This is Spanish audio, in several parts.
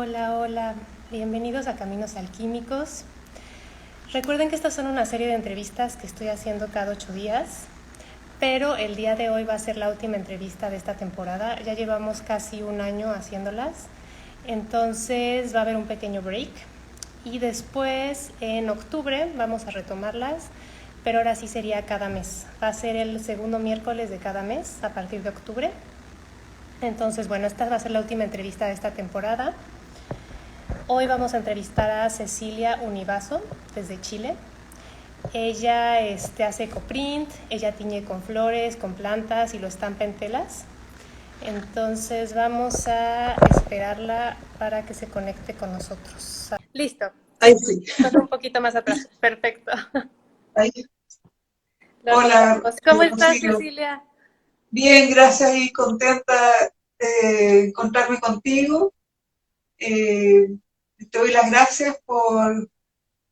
Hola, hola, bienvenidos a Caminos Alquímicos. Recuerden que estas son una serie de entrevistas que estoy haciendo cada 8 días, pero el día de hoy va a ser la última entrevista de esta temporada. Ya llevamos casi un año haciéndolas, entonces va a haber un pequeño break y después en octubre vamos a retomarlas, pero ahora sí sería cada mes. Va a ser el segundo miércoles de cada mes a partir de octubre. Entonces, bueno, esta va a ser la última entrevista de esta temporada. Hoy vamos a entrevistar a Cecilia Univaso, desde Chile. Ella hace ecoprint, ella tiñe con flores, con plantas y lo estampa en telas. Entonces vamos a esperarla para que se conecte con nosotros. Listo. Ahí sí. Pasa un poquito más atrás. Perfecto. Ahí. Lo Hola, logramos. ¿Cómo estás, Rocío. Cecilia? Bien, gracias y contenta de encontrarme contigo. Eh, Te doy las gracias por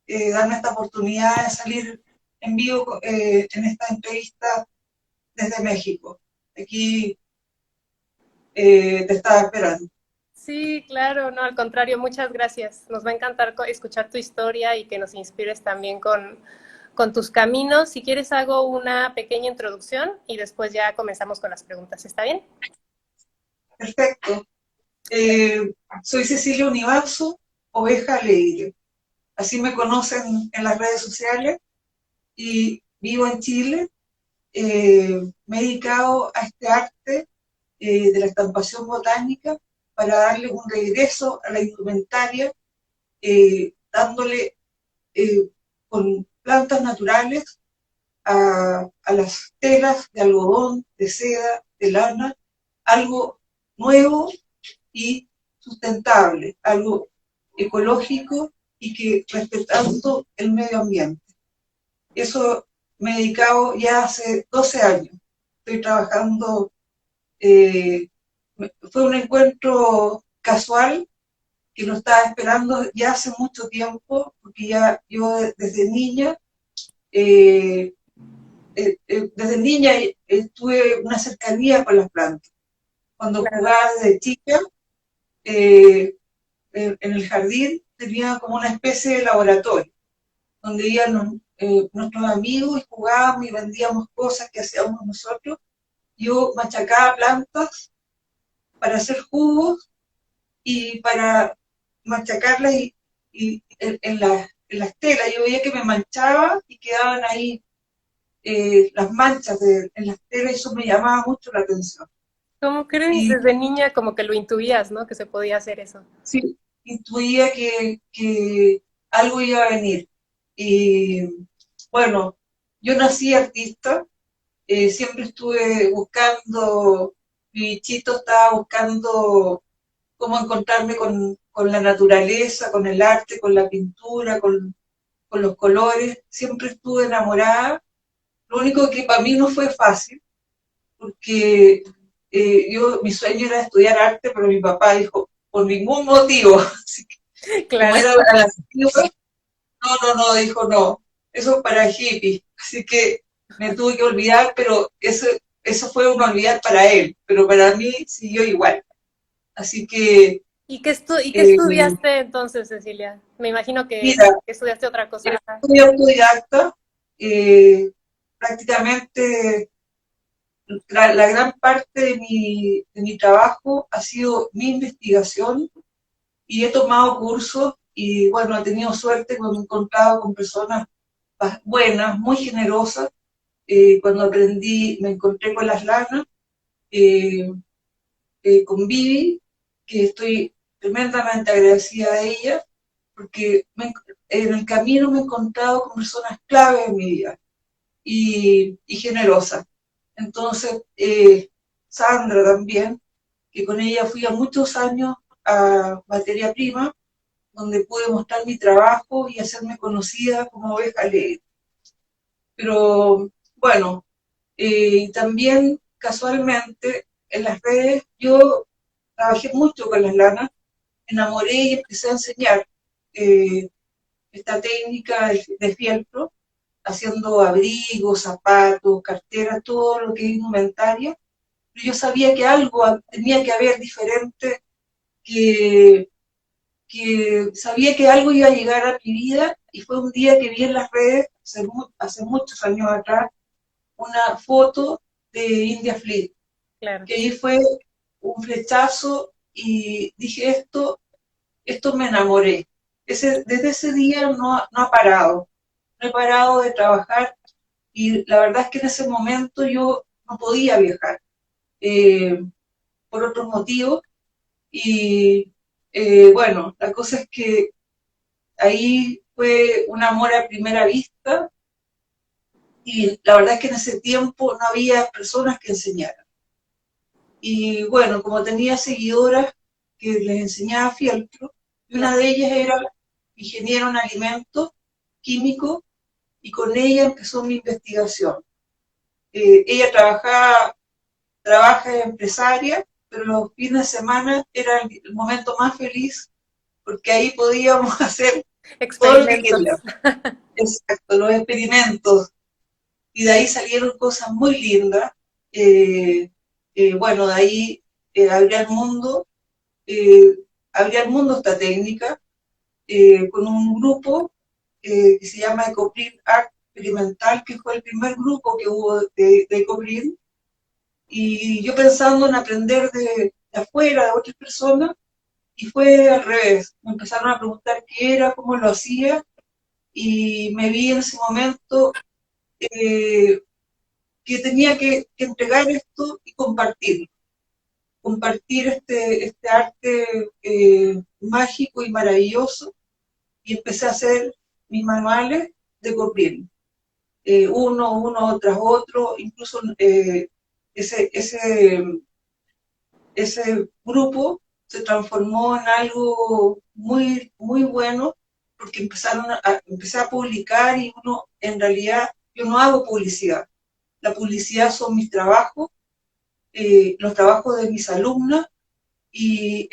darme esta oportunidad de salir en vivo en esta entrevista desde México. Aquí te estaba esperando. Sí, claro, no, al contrario, muchas gracias. Nos va a encantar escuchar tu historia y que nos inspires también con tus caminos. Si quieres, hago una pequeña introducción y después ya comenzamos con las preguntas. ¿Está bien? Perfecto. Soy Cecilia Univaso, oveja alegre. Así me conocen en las redes sociales y vivo en Chile. Me he dedicado a este arte de la estampación botánica para darle un regreso a la indumentaria, dándole con plantas naturales a las telas de algodón, de seda, de lana, algo nuevo y sustentable, algo ecológico y que respetando el medio ambiente. Eso me he dedicado ya hace 12 años. Estoy trabajando, eh, fue un encuentro casual que no estaba esperando ya hace mucho tiempo, porque ya yo eh, desde niña tuve una cercanía con las plantas. Cuando Claro. jugaba desde chica, eh, en el jardín tenía como una especie de laboratorio donde iban nuestros amigos y jugábamos y vendíamos cosas que hacíamos nosotros. Yo machacaba plantas para hacer jugos y para machacarlas y en las telas. Yo veía que me manchaba y quedaban ahí las manchas en las telas y eso me llamaba mucho la atención. ¿Cómo crees? Y Desde niña como que lo intuías, ¿no? Que se podía hacer eso. sí, intuía que algo iba a venir. Y bueno, yo nací artista, siempre estuve buscando, mi bichito estaba buscando cómo encontrarme con la naturaleza, con el arte, con la pintura, con los colores. Siempre estuve enamorada. Lo único que para mí no fue fácil, porque mi sueño era estudiar arte, pero mi papá dijo, por ningún motivo. Así que, como Claro. era a la antigua, no, dijo no, eso es para hippies. Así que me tuve que olvidar, pero eso fue un olvidar para él, pero para mí siguió igual. Así que, ¿Y qué eh, estudiaste entonces, Cecilia? Me imagino mira, que estudiaste otra cosa. soy autodidacta, eh, prácticamente la gran parte de mi trabajo ha sido mi investigación y he tomado cursos y bueno, he tenido suerte cuando me he encontrado con personas buenas, muy generosas. Cuando aprendí, me encontré con las lanas, eh, con Vivi, que estoy tremendamente agradecida de ella, porque en el camino me he encontrado con personas clave en mi vida y generosas. Entonces, Sandra también, que con ella fui a muchos años a Materia Prima, donde pude mostrar mi trabajo y hacerme conocida como oveja alegre. Pero bueno, también casualmente en las redes yo trabajé mucho con las lanas, enamoré y empecé a enseñar eh, esta técnica de fieltro, haciendo abrigos, zapatos, carteras, todo lo que es indumentaria. Pero yo sabía que algo tenía que haber diferente que que sabía que algo iba a llegar a mi vida y fue un día que vi en las redes, hace muchos años atrás, una foto de India Flea, Claro. que ahí fue un flechazo y dije esto me enamoré. Desde ese día no ha parado, no he parado de trabajar y la verdad es que en ese momento yo no podía viajar eh, por otros motivos y bueno, la cosa es que ahí fue un amor a primera vista y la verdad es que en ese tiempo no había personas que enseñaran. Y bueno, como tenía seguidoras que les enseñaba fieltro, y una de ellas era ingeniero en alimentos químicos, y con ella empezó mi investigación. Ella trabaja de empresaria, pero los fines de semana era el momento más feliz porque ahí podíamos hacer todo lo que Experimentos. queríamos. Exacto, los experimentos. Y de ahí salieron cosas muy lindas. Eh, bueno, de ahí abría el mundo, eh, abría el mundo esta técnica con un grupo que se llama Ecoprint Art Experimental, que fue el primer grupo que hubo de Ecoprint. Y yo pensando en aprender de afuera, de otras personas, y fue al revés. Me empezaron a preguntar qué era, cómo lo hacía, y me vi en ese momento eh, que tenía que entregar esto y compartirlo. Compartir este arte mágico y maravilloso, y empecé a hacer mis manuales de Copril, uno tras otro, incluso ese, ese, ese grupo se transformó en algo muy bueno, porque empecé a publicar y uno, en realidad, yo no hago publicidad. La publicidad son mis trabajos, los trabajos de mis alumnas, y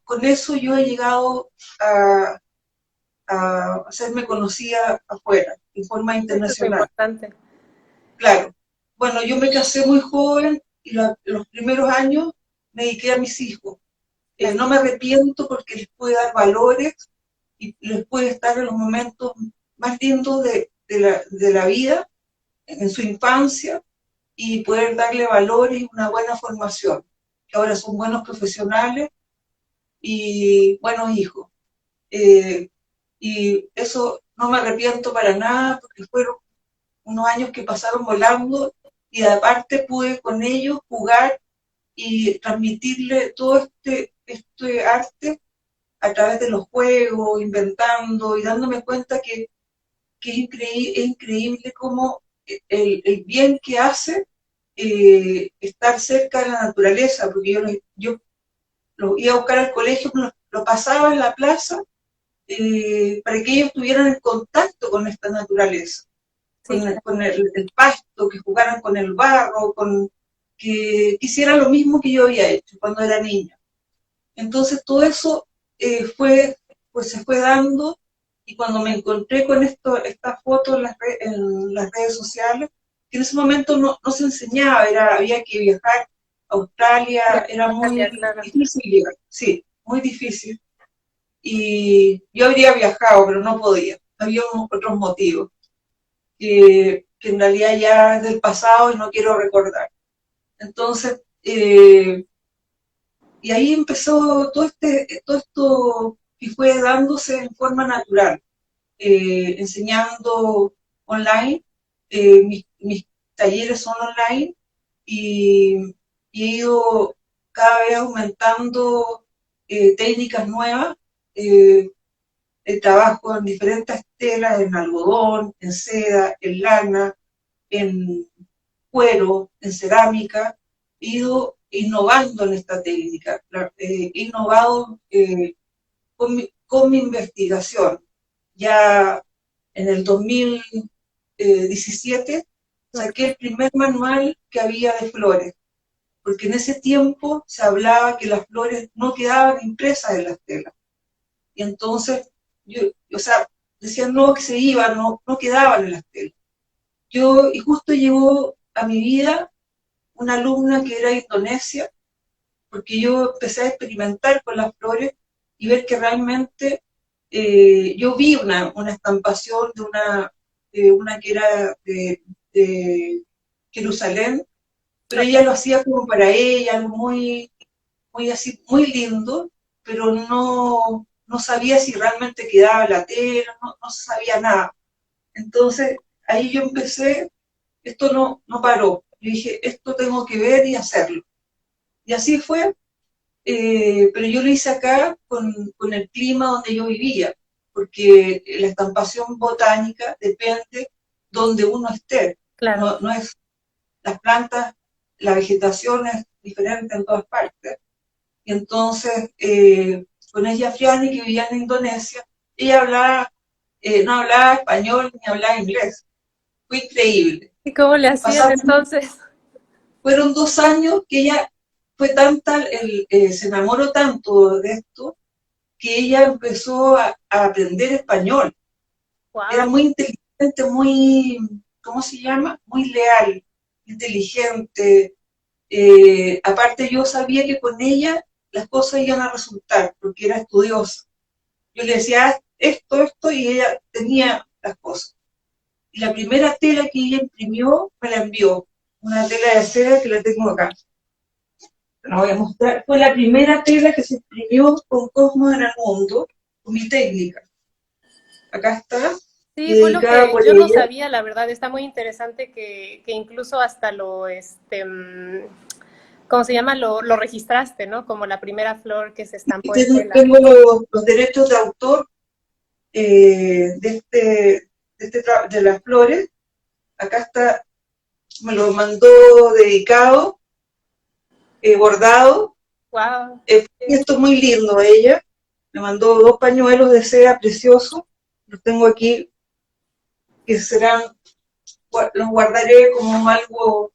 con eso yo he llegado a, a hacerme conocida afuera, en forma Eso es lo internacional. importante. Claro. Bueno, yo me casé muy joven y los primeros años me dediqué a mis hijos. Claro. No me arrepiento porque les pude dar valores y les pude estar en los momentos más lindos de la vida, en su infancia, y poder darle valores y una buena formación. Que ahora son buenos profesionales y buenos hijos. Eh, y eso no me arrepiento para nada porque fueron unos años que pasaron volando y aparte pude con ellos jugar y transmitirle todo este arte a través de los juegos, inventando y dándome cuenta que es increíble cómo el bien que hace estar cerca de la naturaleza, porque yo los iba a buscar al colegio, lo pasaba en la plaza para que ellos tuvieran el contacto con esta naturaleza, Sí, con el pasto, que jugaran con el barro, que hicieran lo mismo que yo había hecho cuando era niña. Entonces todo eso pues se fue dando, y cuando me encontré con estas fotos en las redes sociales, que en ese momento no se enseñaba, había que viajar a Australia, era Italia, muy claro. difícil llegar, sí, muy difícil. Y yo habría viajado, pero no podía, había otros motivos que en realidad ya es del pasado y no quiero recordar. Entonces, y ahí empezó todo esto que fue dándose en forma natural, enseñando online, mis talleres son online y he ido cada vez aumentando técnicas nuevas, eh, trabajo en diferentes telas, en algodón, en seda, en lana, en cuero, en cerámica, he ido innovando en esta técnica, he innovado con mi investigación. Ya en el 2017 saqué el primer manual que había de flores, porque en ese tiempo se hablaba que las flores no quedaban impresas en las telas. Y entonces, o sea, decían no, que se iban, no quedaban en las telas. Y justo llegó a mi vida una alumna que era de Indonesia, porque yo empecé a experimentar con las flores y ver que realmente yo vi una estampación de una que era de Jerusalén, pero ella Ok, lo hacía como para ella, algo muy, muy así, muy lindo, pero no sabía si realmente quedaba la tela, no sabía nada. Entonces, ahí yo empecé, esto no paró. Yo dije, esto tengo que ver y hacerlo. Y así fue, pero yo lo hice acá con el clima donde yo vivía, porque la estampación botánica depende donde uno esté. claro. No es las plantas, la vegetación es diferente en todas partes. Y entonces, con ella Friani, que vivía en Indonesia, ella no hablaba español ni hablaba inglés. Fue increíble. ¿Y cómo le hacían Pasaron, entonces? fueron 2 años que ella fue tanta, se enamoró tanto de esto, que ella empezó a aprender español. Era Wow. muy inteligente, muy, ¿cómo se llama? Muy leal, inteligente. Aparte yo sabía que con ella las cosas iban a resultar, porque era estudiosa. Yo le decía esto, y ella tenía las cosas. Y la primera tela que ella imprimió me la envió, una tela de seda que la tengo acá. Te la voy a mostrar. Fue la primera tela que se imprimió con Cosmos en el Mundo, con mi técnica. Acá está, Sí, y fue lo dedicada que por yo no ella. sabía, la verdad. Está muy interesante que incluso hasta ¿cómo se llama? Lo registraste, ¿no? Como la primera flor que se Y estampó en tengo, tela. tengo los derechos de autor de las flores. Acá está, me lo mandó dedicado, bordado. Wow. Esto es muy lindo ella. Me mandó 2 pañuelos de seda preciosos. Los tengo aquí, que serán, los guardaré como algo,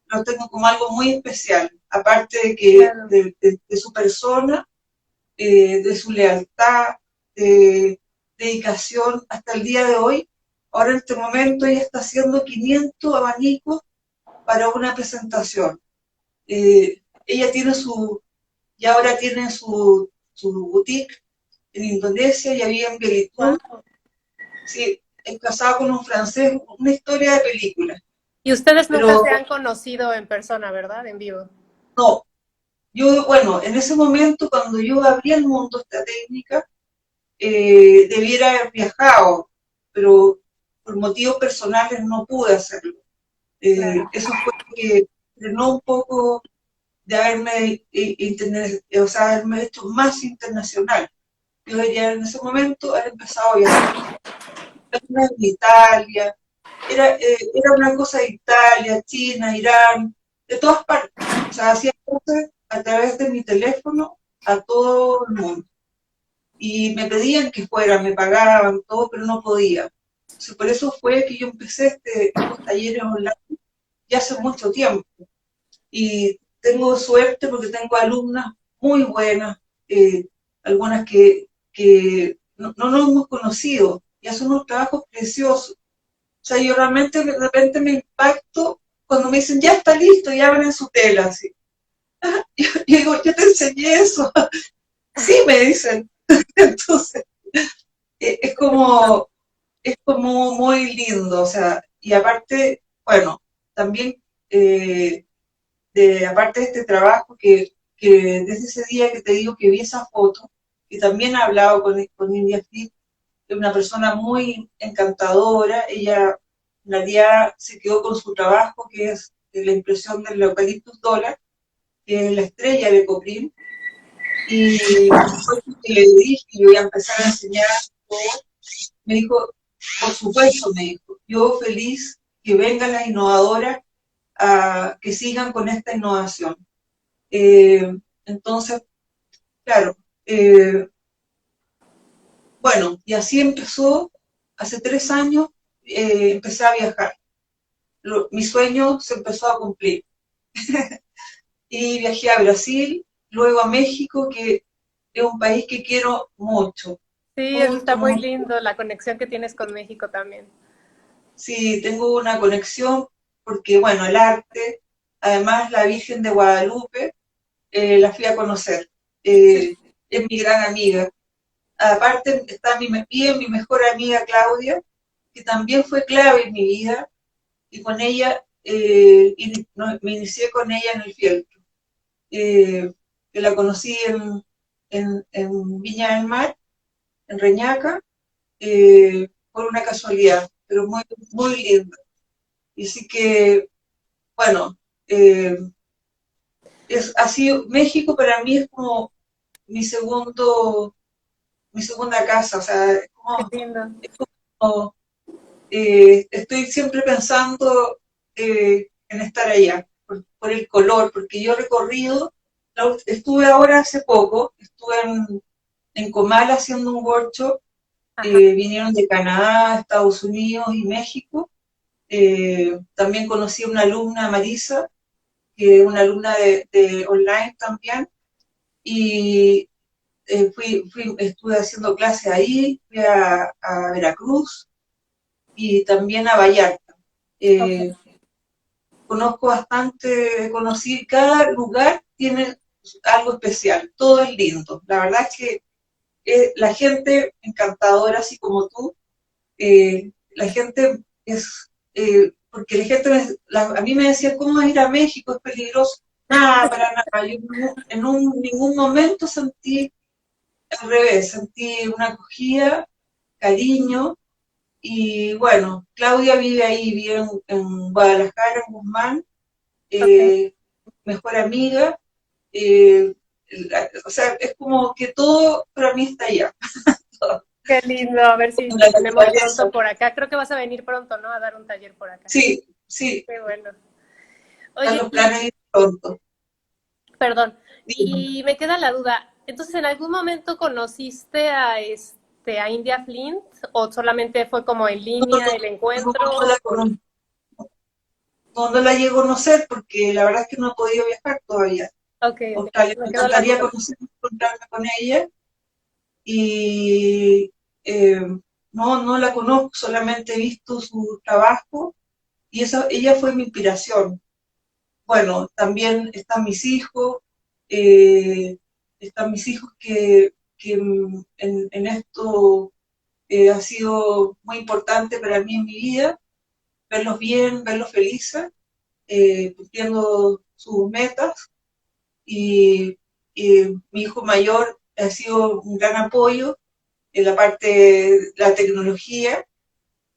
los tengo como algo muy especial. Aparte de que Claro. de su persona, de su lealtad, de dedicación hasta el día de hoy. Ahora en este momento ella está haciendo 500 abanicos para una presentación. Ella tiene y ahora tiene su boutique en Indonesia y había en Belitung. Wow. Sí, es casada con un francés, una historia de película. Y ustedes nunca Pero se han conocido en persona, ¿verdad? En vivo. no, yo, bueno, en ese momento cuando yo abrí el mundo esta técnica, debiera haber viajado, pero por motivos personales no pude hacerlo. Claro. Eso fue lo que frenó un poco de haberme, o sea, haberme hecho más internacional. Yo debería en ese momento haber empezado a viajar. Era en Italia, era una cosa de Italia, China, Irán, de todas partes. O sea, hacía cosas a través de mi teléfono a todo el mundo. Y me pedían que fuera, me pagaban todo, pero no podía. Entonces, por eso fue que yo empecé estos talleres online ya hace mucho tiempo. Y tengo suerte porque tengo alumnas muy buenas, algunas que no nos hemos conocido y hacen unos trabajos preciosos. O sea, yo realmente de repente me impacto cuando me dicen, ya está listo, ya ven en su tela. Así. Yo digo, yo te enseñé eso. Sí, me dicen. Entonces, es como, es como muy lindo, o sea, y aparte, bueno, también aparte de este trabajo que desde ese día que te digo que vi esa foto, y también he hablado con India Fit, es una persona muy encantadora, ella en realidad se quedó con su trabajo, que es la impresión del Eucaliptus dólar, que es la estrella de Coprim, y después que le dije que yo iba a empezar a enseñar todo, me dijo, por supuesto, me dijo, yo feliz que vengan las innovadoras a que sigan con esta innovación. Entonces, claro, bueno, y así empezó, hace 3 años empecé a viajar. Mi sueño se empezó a cumplir. Y viajé a Brasil, luego a México, que es un país que quiero mucho, Sí, eso está mucho, muy mucho. lindo, la conexión que tienes con México también. Sí, tengo una conexión porque, bueno, el arte, además la Virgen de Guadalupe, la fui a conocer. Eh, es mi gran amiga. Aparte está mi mejor amiga Claudia, que también fue clave en mi vida, y con ella, me inicié con ella en el fieltro, que la conocí en Viña del Mar, en Reñaca, por una casualidad, pero muy, muy linda. Y así que, bueno, eh, México para mí es como mi mi segunda casa, o sea, Qué lindo. es como, estoy siempre pensando en estar allá, por el color, porque yo he recorrido, estuve ahora hace poco, estuve en Comala haciendo un workshop, Ajá, vinieron de Canadá, Estados Unidos y México. También conocí a una alumna, Marisa, que es una alumna de online también, y estuve haciendo clases ahí, fui a Veracruz y también a Vallarta. ok. Eh, Conozco bastante, conocí, cada lugar tiene algo especial, todo es lindo. La verdad es que la gente encantadora, así como tú, la gente es, porque la gente, a mí me decía, ¿cómo es ir a México? Es peligroso. Nada, para nada. Yo ningún momento sentí al revés, sentí una acogida, cariño, y bueno, Claudia vive ahí, vive en Guadalajara, en Guzmán, Ok. eh, mejor amiga, eh, o sea, es como que todo para mí está allá, Qué lindo, a ver si en la te tenemos naturaleza. pronto por acá. Creo que vas a venir pronto, ¿no? A dar un taller por acá. Sí, sí, Qué bueno. están Oye, los y planes de ir pronto. perdón, Dime. y me queda la duda. Entonces, ¿en algún momento conociste a a India Flint o solamente fue como en No, no, línea el no, encuentro? no la llego a conocer porque la verdad es que no he podido viajar todavía Ok, a ok, Australia. me Me quedó la encantaría duda. conocer, encontrarme con ella y no la conozco, solamente he visto su trabajo y ella fue mi inspiración. Bueno, también eh, están mis hijos que en esto ha sido muy importante para mí en mi vida, verlos bien, verlos felices, cumpliendo sus metas y, y mi hijo mayor ha sido un gran apoyo en la parte de la tecnología,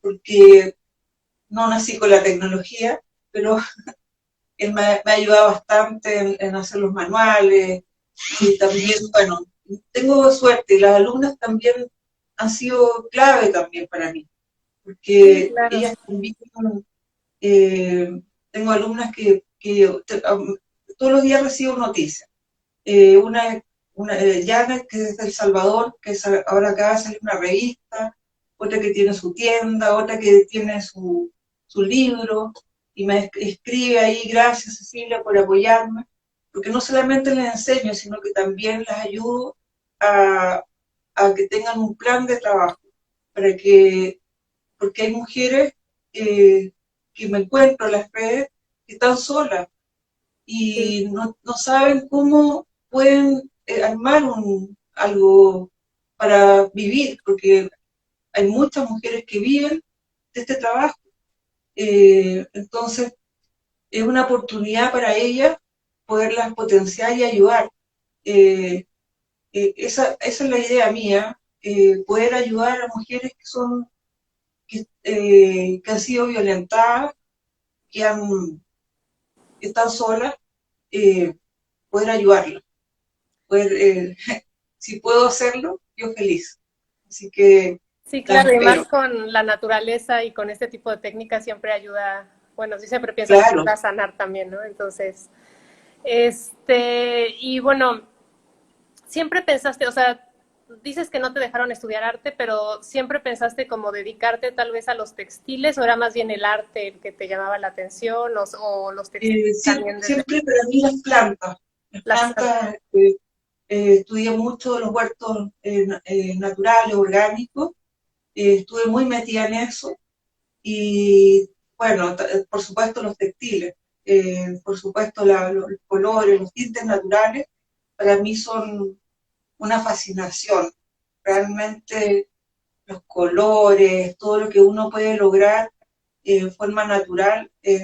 porque no nací con la tecnología, pero él me ha ayudado bastante en hacer los manuales y también, bueno, tengo suerte, las alumnas también han sido clave también para mí, Sí, porque claro. ellas también, tengo alumnas todos los días recibo noticias. Una, Janet, que es de El Salvador, ahora acaba de salir una revista, otra que tiene su tienda, otra que tiene su libro, y me escribe ahí, gracias Cecilia por apoyarme, porque no solamente les enseño, sino que también les ayudo a, a que tengan un plan de trabajo, para que, porque hay mujeres que me encuentro en las redes que están solas Sí, y no saben cómo pueden armar algo para vivir, porque hay muchas mujeres que viven de este trabajo. Entonces, es una oportunidad para ellas poderlas potenciar y ayudar. Eh, esa es la idea mía, poder ayudar a mujeres que han sido violentadas, que están solas, eh, poder ayudarlas. Poder, si puedo hacerlo, yo feliz. Así que sí, las claro, y más espero. con la naturaleza y con este tipo de técnicas siempre ayuda, bueno, sí siempre pienso que Claro. ayuda a sanar también, ¿no? Entonces, y bueno, siempre pensaste, o sea, dices que no te dejaron estudiar arte, pero siempre pensaste como dedicarte tal vez a los textiles o era más bien el arte el que te llamaba la atención o los textiles también desde Siempre para mí las las plantas, estudié mucho los huertos naturales, orgánicos, estuve muy metida en eso y bueno, por supuesto los textiles, por supuesto los colores, los tintes naturales, para mí son una fascinación. Realmente los colores, todo lo que uno puede lograr en forma natural, es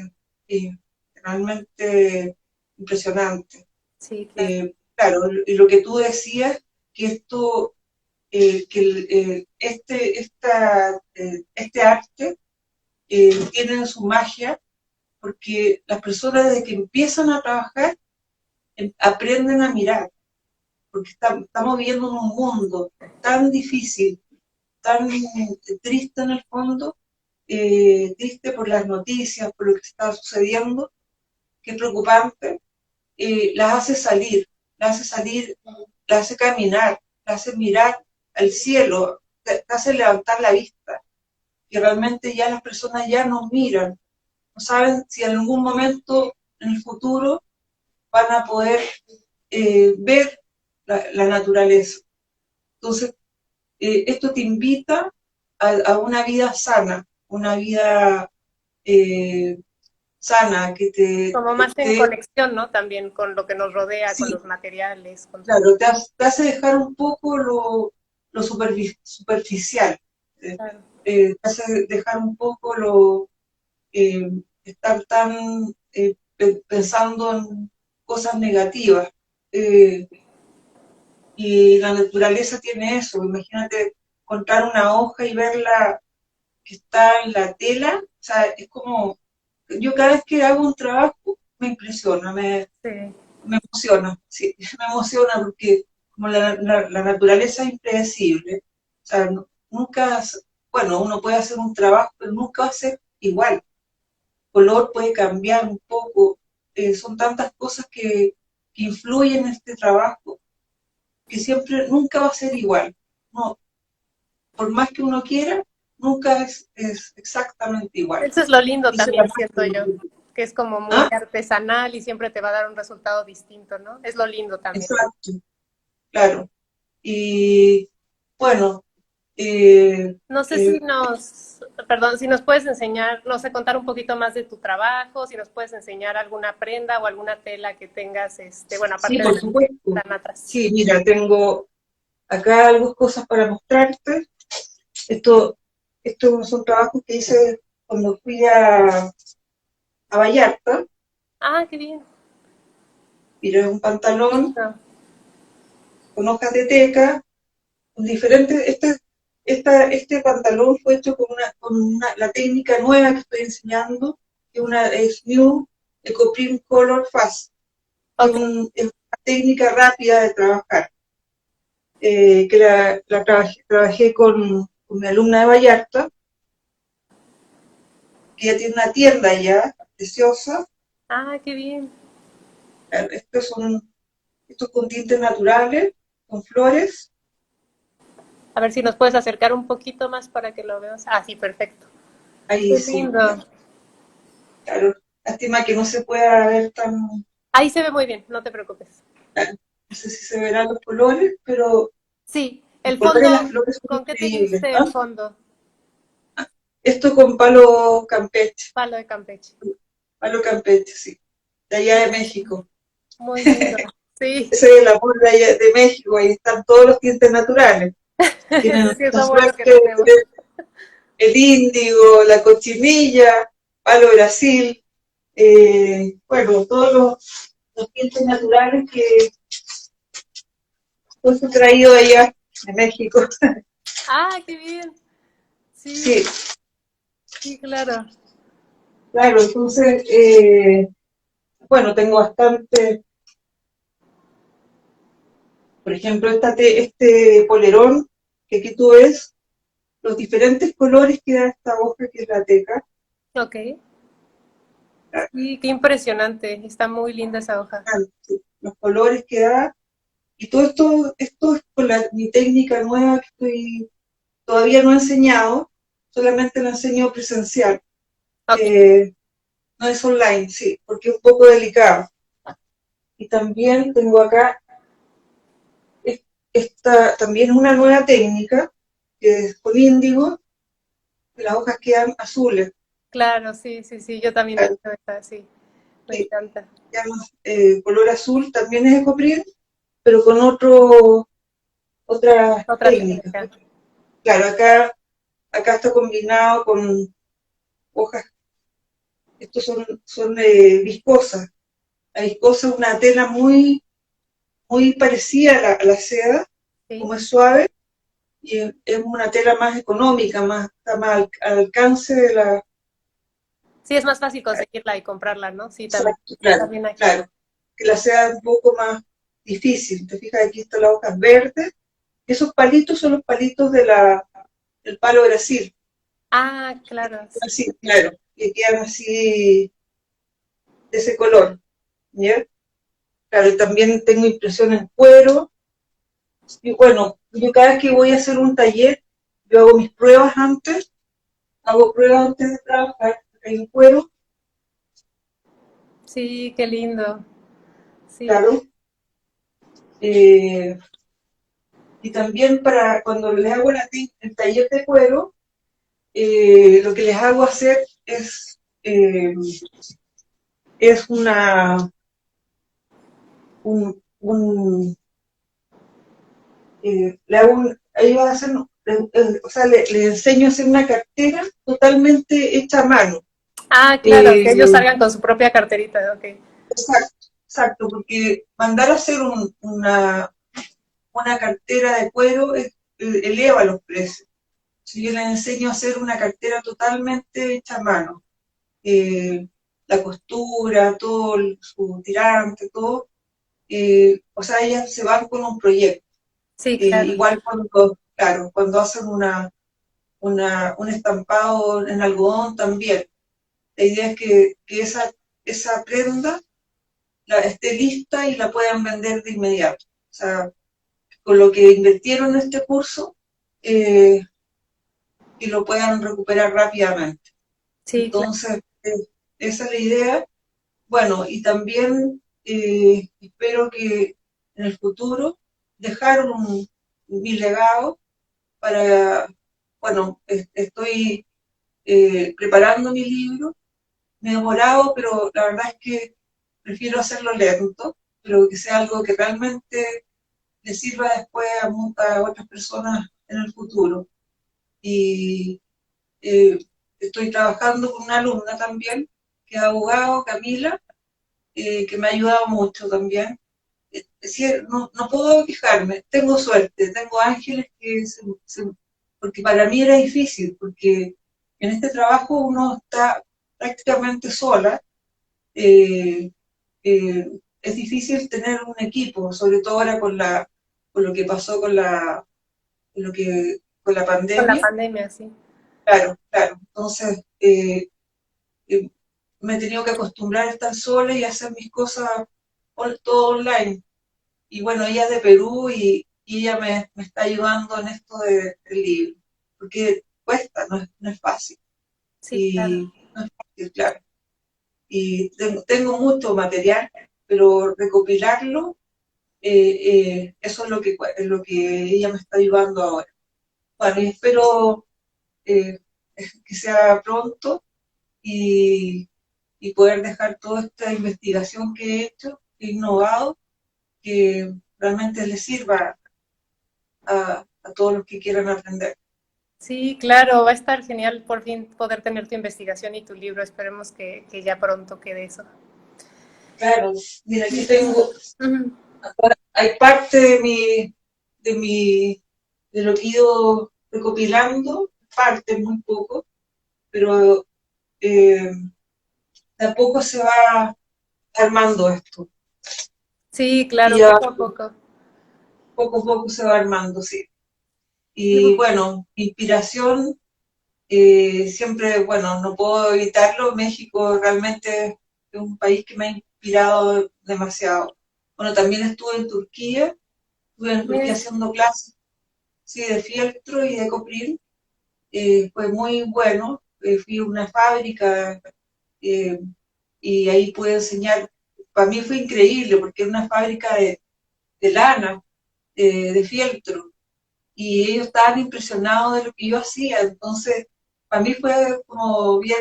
realmente impresionante. Sí, claro. Claro, y lo que tú decías, que esto, que este arte tiene su magia, porque las personas desde que empiezan a trabajar aprenden a mirar, porque estamos viviendo en un mundo tan difícil, tan triste en el fondo, triste por las noticias, por lo que está sucediendo, que es preocupante, las hace salir, las hace caminar, las hace mirar al cielo, te hace levantar la vista, que realmente ya las personas ya no miran, no saben si en algún momento en el futuro van a poder ver la naturaleza. Entonces, esto te invita a una vida sana, una vida eh, sana, Como que más en te, conexión, ¿no? También con lo que nos rodea, con sí, los materiales, con todo. claro, te hace dejar un poco lo superficial, Claro. te hace dejar un poco eh, estar tan pensando en cosas negativas. Eh, y la naturaleza tiene eso, imagínate encontrar una hoja y verla que está en la tela, o sea, es como, yo cada vez que hago un trabajo me impresiona, Sí. me emociona, sí, me emociona porque como la naturaleza es impredecible, o sea, nunca, bueno, uno puede hacer un trabajo, pero nunca va a ser igual, el color puede cambiar un poco, son tantas cosas que influyen en este trabajo que siempre, nunca va a ser igual, no, por más que uno quiera, nunca es exactamente igual. Eso es lo lindo Esa es la también, siento yo, parte. que es como muy ¿Ah? artesanal y siempre te va a dar un resultado distinto, ¿no? Es lo lindo también. Exacto, claro. Y bueno, eh, No sé eh, si perdón, si nos puedes enseñar, no sé, contar un poquito más de tu trabajo, si nos puedes enseñar alguna prenda o alguna tela que tengas, bueno, sí, aparte de por las que supuesto. están atrás. Sí, mira, tengo acá algunas cosas para mostrarte. Esto, estos son trabajos que hice cuando fui a Vallarta. Ah, qué bien. Mira, un pantalón Lindo. con hojas de teca, con diferentes. Este pantalón fue hecho la técnica nueva que estoy enseñando, que es New Ecoprint Color Fast, que Ok, es una técnica rápida de trabajar, que trabajé con mi alumna de Vallarta, que ya tiene una tienda ya, preciosa. ah, qué bien. Estos con tintes naturales, con flores. A ver si nos puedes acercar un poquito más para que lo veas. Ah, sí, perfecto. Ahí Qué sí, ya, lindo. claro. Lástima que no se pueda ver tan, Ahí se ve muy bien, no te preocupes. claro, no sé si se verán los colores, pero Sí, los el colores de las fondo, flores son ¿con qué increíbles, teñiste el ¿no? fondo? Esto con palo campeche, Palo de Campeche. sí, de allá de México. Muy lindo. Sí, Ese es el amor de, allá, de México, ahí están todos los tintes naturales. Tienen sí es la lo bueno que suerte de tenemos. tener el índigo, la cochinilla, palo Brasil, bueno, todos los tintes naturales que pues he traído allá de México. Ah, qué bien. Sí, Sí, sí, claro. claro, entonces, bueno, tengo bastante, por ejemplo, este polerón que aquí tú ves, los diferentes colores que da esta hoja que es la teca, Ok. Sí, qué impresionante. Está muy linda esa hoja. los colores que da, y todo esto es con mi técnica nueva que todavía no he enseñado, solamente lo enseño presencial, Ok, eh, no es online, sí, porque es un poco delicado. Y también tengo acá esta también es una nueva técnica, que es con índigo, que las hojas quedan azules. claro, sí, sí, sí. Yo también he Claro, hecho esta, sí. Me sí, encanta. quedan, color azul también es ecoprint, pero con otro, otras Otra técnicas. técnica. Claro, acá está combinado con hojas, estos son viscosas. La viscosa es una tela muy parecida a la seda, Sí. como es suave, y es una tela más económica, está más al alcance de la... Sí, es más fácil conseguirla y comprarla, ¿no? Sí, también. Exacto, claro, También aquí. claro. Que la seda es un poco más difícil. Te fijas, aquí están las hojas verdes. Esos palitos son los palitos del palo Brasil. Ah, claro. Sí. Así, claro, que quedan así de ese color. ¿Ya? Claro, y también tengo impresión en cuero. Y bueno, yo cada vez que voy a hacer un taller, yo hago pruebas antes de trabajar en cuero, Sí, qué lindo. Sí. claro. Eh, y también para cuando les hago el taller de cuero, lo que les hago hacer eh, es un le hago ahí va a hacer, o sea, le enseño a hacer una cartera totalmente hecha a mano. Ah, claro, Eh, que ellos salgan con su propia carterita, ok. exacto, exacto, porque mandar a hacer una cartera de cuero eleva los precios. Si yo les enseño a hacer una cartera totalmente hecha a mano, eh, la costura, todo su tirante, todo, o sea, ellas se van con un proyecto. Sí, claro. Igual claro, cuando hacen un estampado en algodón también. La idea es que esa prenda esté lista y la puedan vender de inmediato. O sea, con lo que invirtieron en este curso, eh, y lo puedan recuperar rápidamente. Sí, claro. Entonces, esa es la idea. Bueno, y también espero que en el futuro dejar mi legado para, bueno, estoy preparando mi libro, me he demorado, pero la verdad es que prefiero hacerlo lento, pero que sea algo que realmente le sirva después a otras personas en el futuro. Y eh, estoy trabajando con una alumna también, que es abogado, Camila, que me ha ayudado mucho también. Es decir, no puedo quejarme, tengo suerte, tengo ángeles porque para mí era difícil, porque en este trabajo uno está prácticamente sola, eh, es difícil tener un equipo, sobre todo ahora con lo que pasó con la Con la pandemia. pandemia, sí. Claro, claro. Entonces, eh, me he tenido que acostumbrar a estar sola y hacer mis cosas todo online. Y bueno, ella es de Perú y ella me está ayudando en esto del libro, porque cuesta, no es fácil. Sí, claro. Y no es fácil, claro. Y tengo mucho material, pero recopilarlo, eso es lo que ella me está ayudando ahora. Bueno, y espero eh, que sea pronto y, y poder dejar toda esta investigación que he hecho, que he innovado, que realmente les sirva a todos los que quieran aprender. Sí, claro, va a estar genial por fin poder tener tu investigación y tu libro. Esperemos que ya pronto quede eso. Claro, mira, aquí tengo, Ujú. hay parte de mi, de lo que he ido recopilando, parte muy poco, pero eh, tampoco se va armando esto. Sí, Y claro, ya poco a poco. poco a poco se va armando, sí. Sí, Y bueno, inspiración, siempre, bueno, no puedo evitarlo. México realmente es un país que me ha inspirado demasiado. Bueno, también estuve en Turquía bien. haciendo clases, sí, de fieltro y de copril. Fue muy bueno. Fui a una fábrica, eh, y ahí pude enseñar. Para mí fue increíble porque era una fábrica de lana, de fieltro, y ellos estaban impresionados de lo que yo hacía. Entonces, para mí fue como bien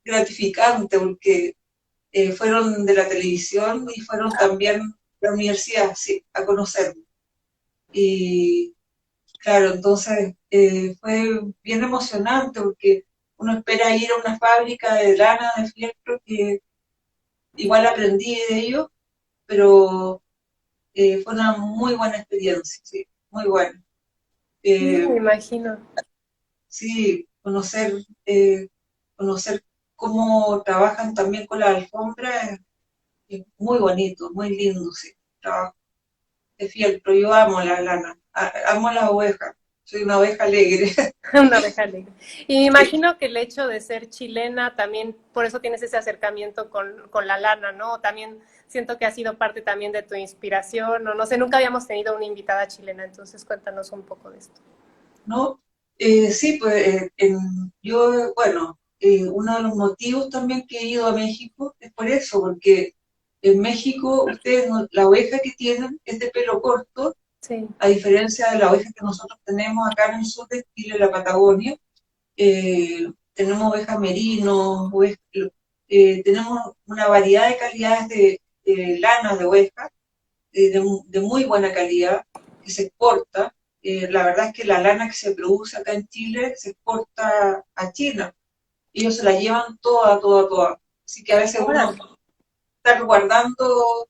gratificante porque fueron de la televisión y fueron también de la universidad, sí, a conocerme. Y claro, entonces fue bien emocionante porque uno espera ir a una fábrica de lana de fieltro que igual aprendí de ellos, pero fue una muy buena experiencia, sí, muy buena. Sí, Eh, me imagino. sí, conocer cómo trabajan también con la alfombra es muy bonito, muy lindo, sí, trabajo de fieltro. Yo amo la lana, amo las ovejas, soy una oveja alegre. Una abeja alegre. Y me Sí. imagino que el hecho de ser chilena también, por eso tienes ese acercamiento con la lana, ¿no? También siento que ha sido parte también de tu inspiración, o no sé, nunca habíamos tenido una invitada chilena, entonces cuéntanos un poco de esto. ¿No? Sí, pues yo, bueno, uno de los motivos también que he ido a México es por eso, porque en México ustedes, la oveja que tienen es de pelo corto, Sí. a diferencia de la oveja que nosotros tenemos acá en el sur de Chile, en la Patagonia. Tenemos ovejas merino, tenemos una variedad de calidades de lana de oveja, de muy buena calidad, que se exporta. La verdad es que la lana que se produce acá en Chile se exporta a China. Ellos se la llevan toda, toda, toda. Así que a veces uno Órale. está guardando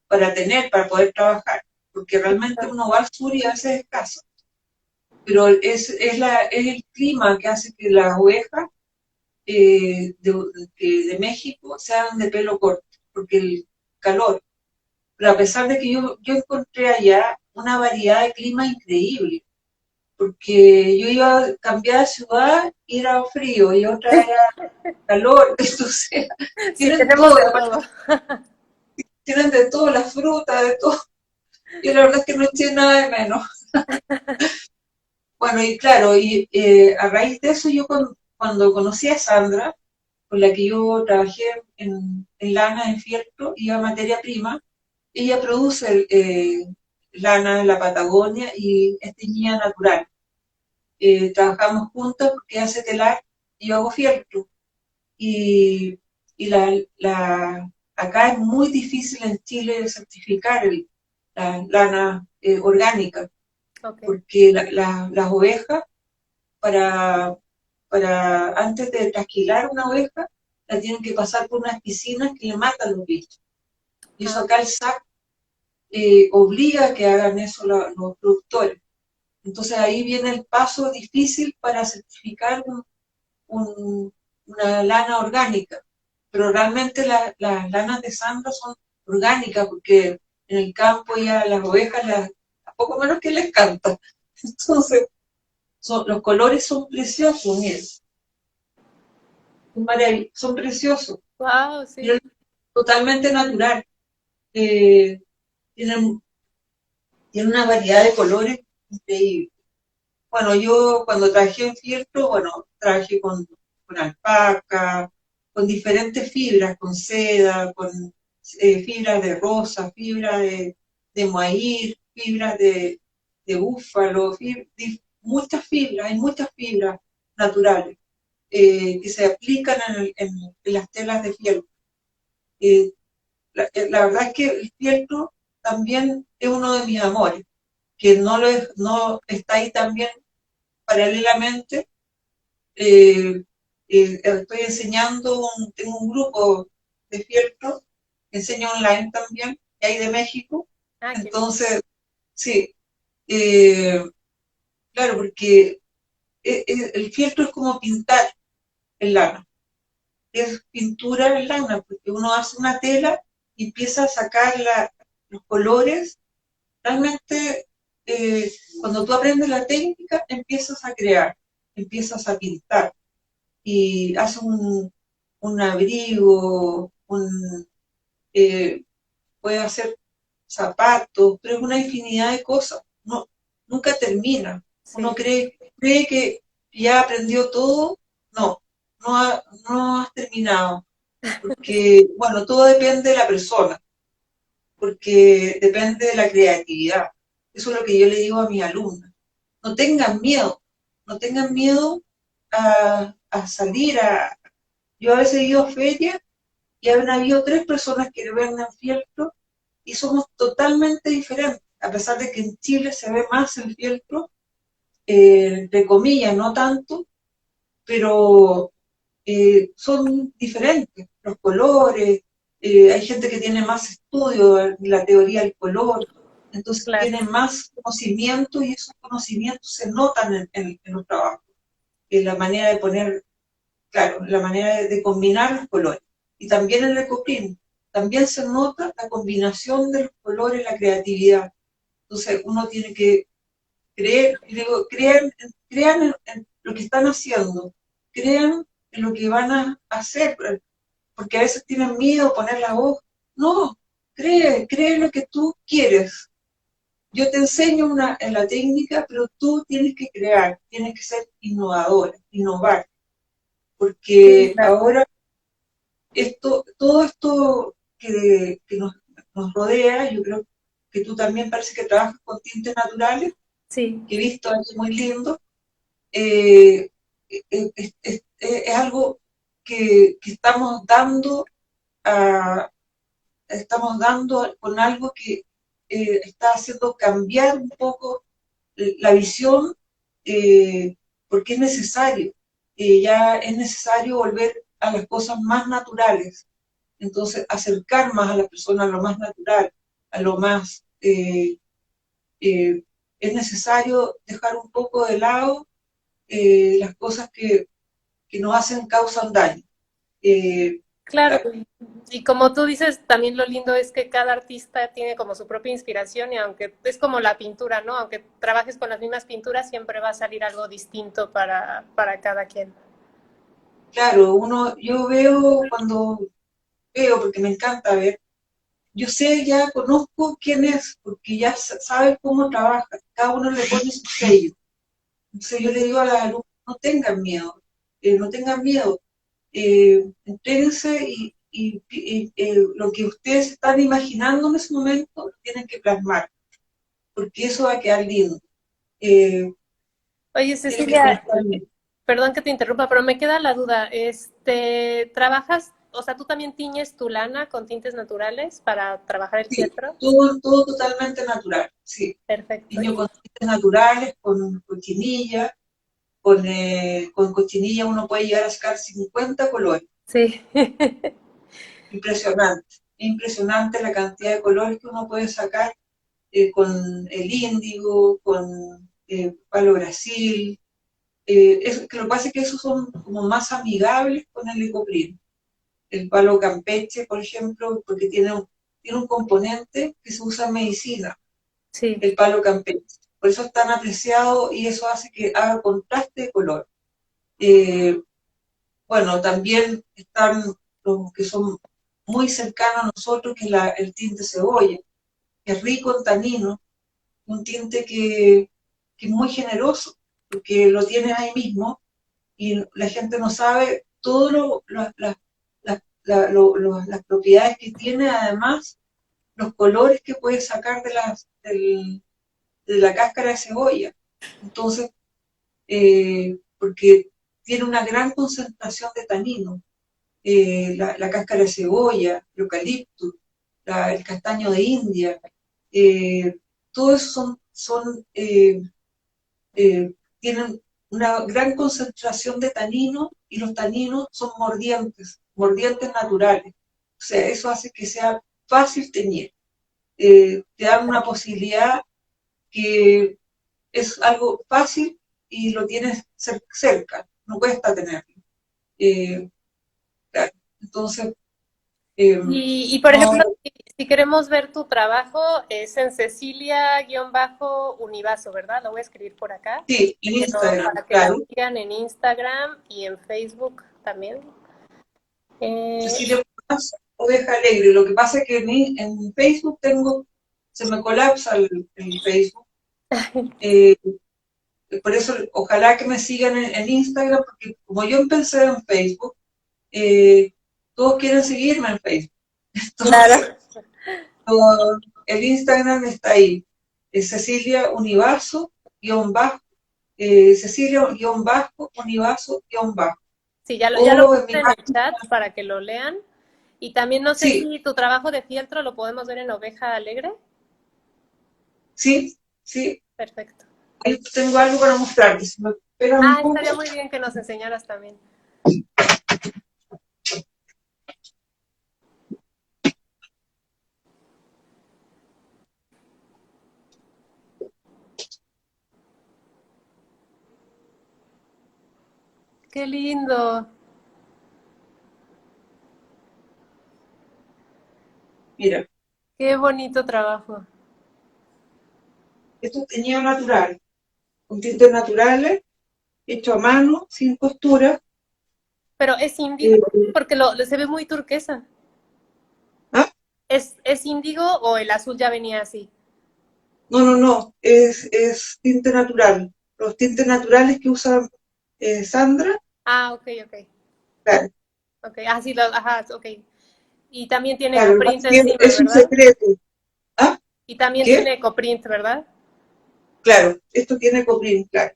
para tener, para poder trabajar, porque realmente uno va al sur y a veces es escaso. Pero es el clima que hace que las ovejas de México sean de pelo corto, porque el calor. Pero a pesar de que yo encontré allá una variedad de clima increíble, porque yo iba a cambiar de ciudad y era frío, y otra era calor, entonces Sí, tienen tenemos todo, de todo. tienen de todo, la fruta, de todo. Yo la verdad es que no eché nada de menos. Bueno, y claro, a raíz de eso cuando conocí a Sandra, con la que yo trabajé en lana, en fieltro y a materia prima, ella produce lana en la Patagonia y es teñida natural. Trabajamos juntos porque ella hace telar y yo hago fieltro. Y, y acá es muy difícil en Chile certificar la lana orgánica, Ok. porque las ovejas, para, antes de trasquilar una oveja, la tienen que pasar por unas piscinas que le matan los bichos. Y eso Ah, acá el SAC obliga a que hagan eso los productores. Entonces ahí viene el paso difícil para certificar una lana orgánica. Pero realmente las lanas de Sandra son orgánicas porque en el campo ya las ovejas a poco menos que les canta. Entonces los colores son preciosos, miren, son preciosos. wow, Miren, sí. totalmente natural. Eh, tienen, tienen una variedad de colores increíble. Bueno, yo cuando trabajé en fieltro, bueno, trabajé con alpaca, con diferentes fibras, con seda, con fibras de rosa, fibras de maíz, fibras de búfalo, muchas fibras, hay muchas fibras naturales que se aplican en las telas de fieltro. Eh, la verdad es que el fieltro también es uno de mis amores, que no está ahí también paralelamente. eh, Estoy enseñando, tengo un grupo de fieltro, enseño online también, que hay de México. Ah, qué bien. Entonces, sí, eh, claro, porque el fieltro es como pintar en lana, es pintura en lana, porque uno hace una tela y empieza a sacar los colores. Realmente, cuando tú aprendes la técnica, empiezas a crear, empiezas a pintar y hace un abrigo, eh, puede hacer zapatos, pero es una infinidad de cosas. No, nunca termina. Uno Sí. cree que ya aprendió todo. No, no has terminado. Porque, bueno, todo depende de la persona, porque depende de la creatividad. Eso es lo que yo le digo a mis alumnos. No tengan miedo, no tengan miedo a salir a, yo a veces he ido a ferias y han habido tres personas que venden fieltro y somos totalmente diferentes. a pesar de que en Chile se ve más el fieltro, entre comillas, no tanto, pero son diferentes los colores, hay gente que tiene más estudio en la teoría del color, entonces Claro. tiene más conocimiento y esos conocimientos se notan en los trabajos, en la manera de poner, claro, la manera de combinar los colores. Y también en el ecoprint, también se nota la combinación de los colores, la creatividad. Entonces uno tiene que creer, digo, crean en lo que están haciendo, crean en lo que van a hacer, porque a veces tienen miedo a poner la voz. No, cree en lo que tú quieres. Yo te enseño en la técnica, pero tú tienes que crear, tienes que ser innovadora, innovar, Sí, porque claro. ahora todo esto que nos rodea, yo creo que tú también parece que trabajas con tintes naturales, Sí, que he visto ahí muy lindo, eh, es algo que estamos dando con algo que está haciendo cambiar un poco la visión, porque es necesario, ya es necesario volver a las cosas más naturales, entonces acercar más a la persona a lo más natural, a lo más... es necesario dejar un poco de lado las cosas que nos hacen, causan daño. claro. Claro, Y como tú dices, también lo lindo es que cada artista tiene como su propia inspiración y aunque es como la pintura, ¿no? Aunque trabajes con las mismas pinturas, siempre va a salir algo distinto para cada quien. claro, yo veo cuando veo, porque me encanta ver, yo sé, ya conozco quién es, porque ya sabe cómo trabaja, cada uno le pone su sello. Entonces yo le digo a las alumnas, no tengan miedo, no tengan miedo, entréguense lo que ustedes están imaginando en ese momento lo tienen que plasmar, porque eso va a quedar lindo. Eh, Oye, tiene que Cecilia, conectar bien. perdón que te interrumpa, pero me queda la duda. ¿Trabajas, o sea, tú también tiñes tu lana con tintes naturales para trabajar el Sí, fieltro? todo totalmente natural, sí. Perfecto. Niño con tintes naturales, con cochinilla, con cochinilla uno puede llegar a sacar 50 colores. Sí. Impresionante, impresionante la cantidad de colores que uno puede sacar con el índigo, con palo Brasil. Que lo que pasa es que esos son como más amigables con el ecoprint. El palo campeche, por ejemplo, porque tiene un componente que se usa en medicina, Sí, el palo campeche. Por eso es tan apreciado y eso hace que haga contraste de color. Eh, bueno, también están los que son muy cercanos a nosotros, que es el tinte cebolla, que es rico en tanino, un tinte que es muy generoso, porque lo tienes ahí mismo y la gente no sabe todo las propiedades que tiene, además los colores que puedes sacar de la cáscara de cebolla. Entonces, porque tiene una gran concentración de tanino, la cáscara de cebolla, el eucalipto, el castaño de India, eh, todo eso tienen una gran concentración de tanino y los taninos son mordientes naturales. O sea, eso hace que sea fácil teñir. Te dan una posibilidad que es algo fácil y lo tienes cerca, no cuesta tenerlo. Eh, claro. Entonces, y por no, ejemplo, si queremos ver tu trabajo, es en Cecilia-Univaso, ¿verdad? Lo voy a escribir por acá, sí, en Instagram, para que la claro. sigan en Instagram y en Facebook también. Eh, Cecilia Paz, Oveja Alegre. Lo que pasa es que en Facebook se me colapsa el Facebook. Eh, por eso, ojalá que me sigan en Instagram, porque como yo empecé en Facebook, eh, todos quieren seguirme en Facebook. Entonces, claro. el Instagram está ahí. Es Cecilia Univaso, guión bajo, Cecilia guión bajo, Univaso guión bajo. Sí, ya lo O en puse mi en el página, chat para que lo lean. Y también no sé sí, si tu trabajo de fieltro lo podemos ver en Oveja Alegre. Sí, sí, Perfecto. ahí tengo algo para mostrarte. Si me esperas un Ah, poco. estaría muy bien que nos enseñaras también. Qué lindo. Mira, Qué bonito trabajo. esto es teñido natural, con tintes naturales, hecho a mano, sin costura. Pero ¿es índigo? Eh, Porque se ve muy turquesa. ¿Ah? ¿Es índigo o el azul ya venía así? No, no, no, es tinte natural. Los tintes naturales que usa Sandra, Ah, ok, ok. claro, Ok, ah, sí, ajá, ok. Y también tiene claro, lo que pasa ecoprint es que encima, es un ¿verdad? secreto. ¿Ah? Y también ¿Qué? tiene ecoprint, ¿verdad? Claro, esto tiene coprint, claro.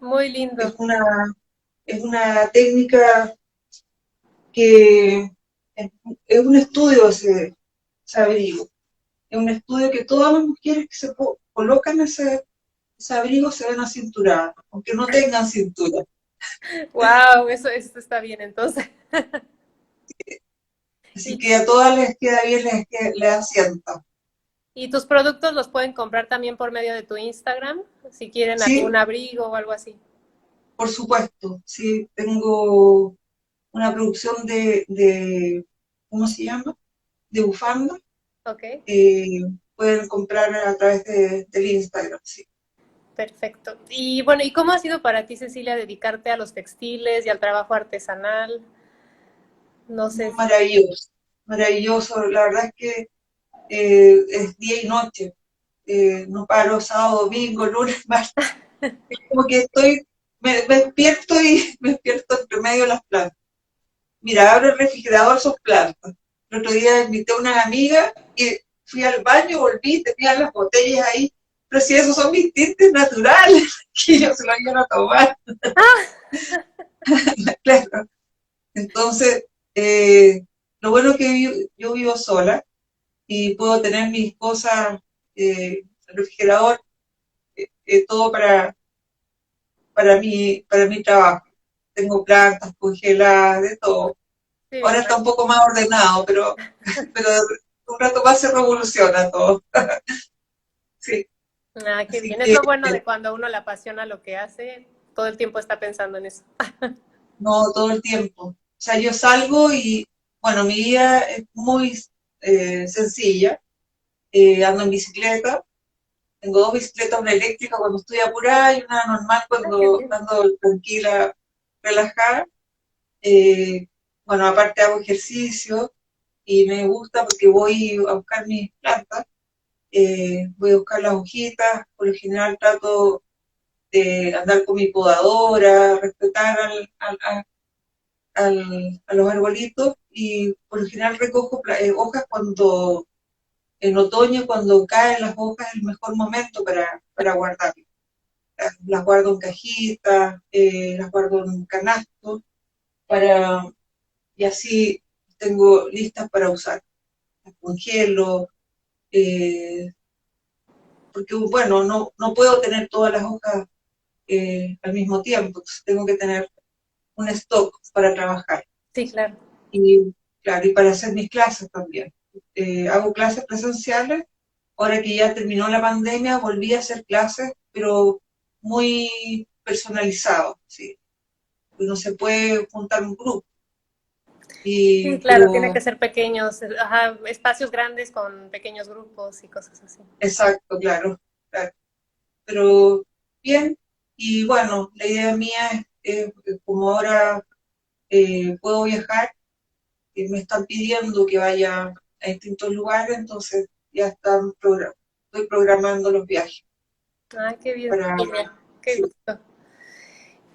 Muy Es lindo. una, es una técnica que es un estudio ese abrigo. Es un estudio que todas las mujeres que se colocan ese abrigo se ven acinturadas, aunque no tengan cintura. Wow, eso está bien entonces. Así ¿Y, que a todas les queda bien, les asienta. y tus productos los pueden comprar también por medio de tu Instagram, si quieren algún Sí, abrigo o algo así. por supuesto, sí, tengo una producción ¿cómo se llama? De bufanda. Ok, eh, Pueden comprar a través del Instagram, sí. perfecto. Y bueno, ¿y cómo ha sido para ti, Cecilia, dedicarte a los textiles y al trabajo artesanal? No sé. Maravilloso, maravilloso. La verdad es que es día y noche. No paro sábado, domingo, lunes, martes. Es como que me despierto y me despierto entre medio de las plantas. Mira, abro el refrigerador, son plantas. El otro día invité a una amiga y fui al baño, volví, tenía las botellas ahí. Pero si esos son mis tintes naturales, que yo se lo iban a tomar, claro. Entonces, lo bueno es que yo vivo sola y puedo tener mis cosas, el refrigerador, todo para mi trabajo. Tengo plantas congeladas, de todo. Sí, me Ahora está un imagino. poco más ordenado, pero un rato más se revoluciona todo. Sí, Ah, qué así bien. Es que lo bueno de cuando uno le apasiona lo que hace, todo el tiempo está pensando en eso. no todo el tiempo. O sea, yo salgo y, bueno, mi vida es muy sencilla. Ando en bicicleta. Tengo dos bicicletas, una eléctrica cuando estoy apurada y una normal Ah, qué cuando bien. ando tranquila, relajada. Eh, bueno, aparte hago ejercicio y me gusta porque voy a buscar mis plantas, voy a buscar las hojitas, por lo general trato de andar con mi podadora, respetar a los arbolitos y por lo general recojo hojas cuando en otoño, cuando caen las hojas, es el mejor momento para guardarlas. Las guardo en cajitas, las guardo en canastos, para, y así tengo listas para usar. Las congelo, eh, porque bueno, no puedo tener todas las hojas al mismo tiempo, entonces tengo que tener un stock para trabajar. Sí, claro. Y claro, y para hacer mis clases también. Hago clases presenciales. Ahora que ya terminó la pandemia, volví a hacer clases, pero muy personalizado, ¿sí? No se puede juntar un grupo. Sí, claro, tiene que Pero, ser pequeños, ajá, espacios grandes con pequeños grupos y cosas así. exacto, claro, claro. Pero bien, y bueno, la idea mía como ahora puedo viajar, me están pidiendo que vaya a distintos lugares, entonces ya estoy programando los viajes Ah, qué bien, para, Cecilia, qué sí, gusto.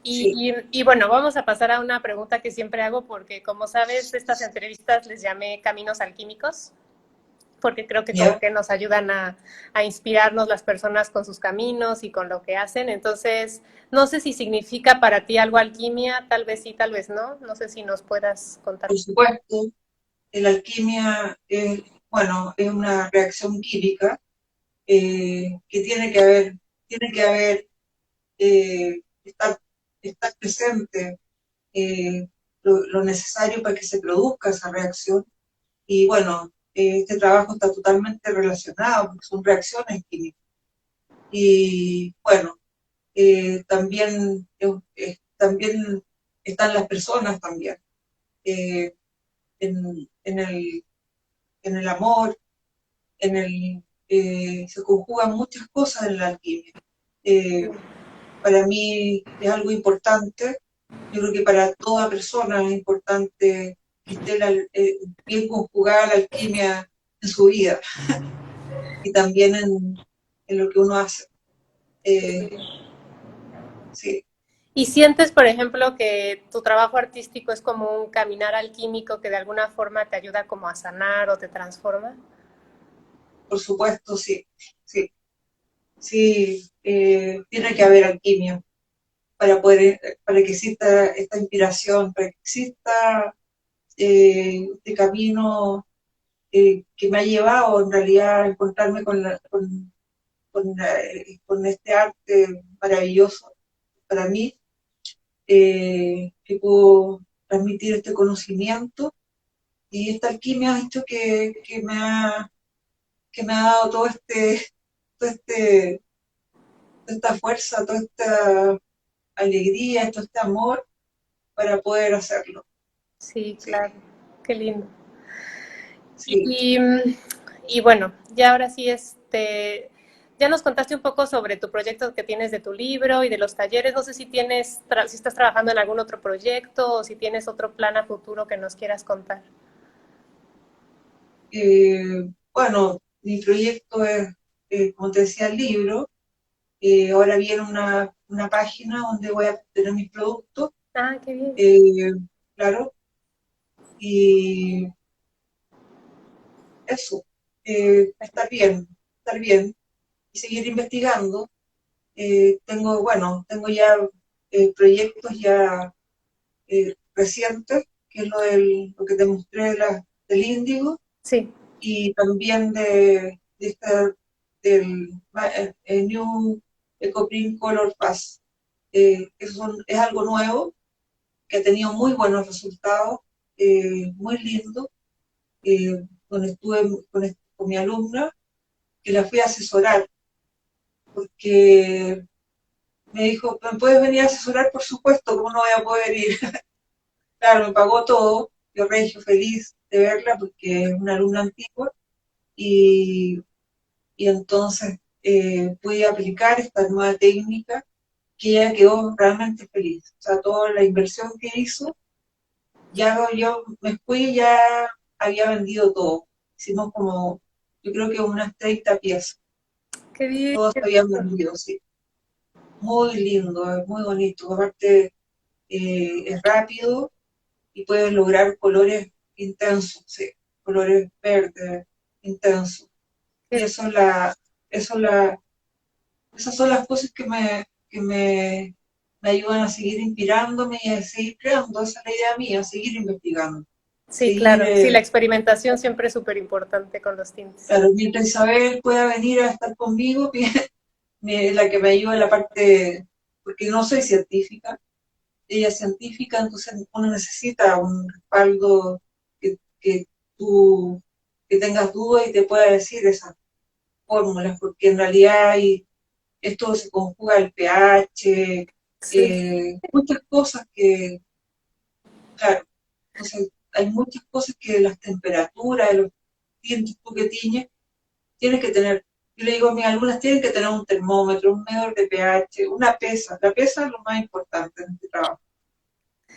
sí, Y bueno, vamos a pasar a una pregunta que siempre hago porque, como sabes, estas entrevistas les llamé Caminos Alquímicos, porque creo que como ya, que nos ayudan a inspirarnos las personas con sus caminos y con lo que hacen. Entonces, no sé si significa para ti algo alquimia, tal vez sí, tal vez no. No sé si nos puedas contar. por supuesto, la alquimia es, bueno, es una reacción química que tiene que haber, estar, estar presente lo necesario para que se produzca esa reacción. Y bueno, este trabajo está totalmente relacionado, porque son reacciones químicas. Y bueno, también están las personas también, eh, en, en, el, en el amor, se conjugan muchas cosas en la alquimia. Eh, para mí es algo importante. Yo creo que para toda persona es importante que esté bien conjugada la alquimia en su vida y también en lo que uno hace. Eh, sí, ¿Y sientes, por ejemplo, que tu trabajo artístico es como un caminar alquímico que de alguna forma te ayuda como a sanar o te transforma? por supuesto, sí, sí, sí, tiene que haber alquimia para que exista esta inspiración, para que exista este camino que me ha llevado en realidad a encontrarme con este arte maravilloso para mí, que puedo transmitir este conocimiento, y esta alquimia ha hecho que me ha dado todo este, toda esta fuerza, toda esta alegría, todo este amor para poder hacerlo. Sí, Sí, claro, qué lindo. sí. Y, y bueno, ya ahora sí, ya nos contaste un poco sobre tu proyecto que tienes de tu libro y de los talleres. No sé si si estás trabajando en algún otro proyecto o si tienes otro plan a futuro que nos quieras contar. Bueno, mi proyecto es, como te decía, el libro. Ahora viene una página donde voy a tener mis productos, Ah, qué bien. eh, claro, y eso, estar bien y seguir investigando. Tengo ya proyectos ya recientes, que es lo que te mostré del índigo, Sí, y también del New Ecoprint Color Pass. Es algo nuevo que ha tenido muy buenos resultados, muy lindo, donde estuve con mi alumna, que la fui a asesorar, porque me dijo, ¿me puedes venir a asesorar? Por supuesto, ¿cómo no voy a poder ir? Claro, me pagó todo, yo regio feliz de verla porque es una alumna antigua, y, y entonces pude aplicar esta nueva técnica, que ella quedó realmente feliz. O sea, toda la inversión que hizo, ya yo me fui y ya había vendido todo. Hicimos como, yo creo que unas 30 piezas. qué bien. Todos se habían vendido, sí. Muy lindo, es muy bonito. Aparte, es rápido y puedes lograr colores intensos, sí. Colores verdes, intensos. Y eso es la, esas son las cosas me ayudan a seguir inspirándome y a seguir creando. Esa es la idea mía, seguir investigando. Sí, Seguir, claro. Sí, la experimentación siempre es súper importante con los tintes. claro, mientras Isabel pueda venir a estar conmigo, que es la que me ayuda en la parte, porque no soy científica, ella es científica, entonces uno necesita un respaldo que tú que tengas dudas y te pueda decir esas fórmulas, porque en realidad esto se conjuga el pH, Sí, muchas cosas que, claro, entonces hay muchas cosas que las temperaturas de los tintes tú que tiñes, tienes que tener, yo le digo a mis alumnas, tienen que tener un termómetro, un medidor de pH, una pesa, la pesa es lo más importante en este trabajo,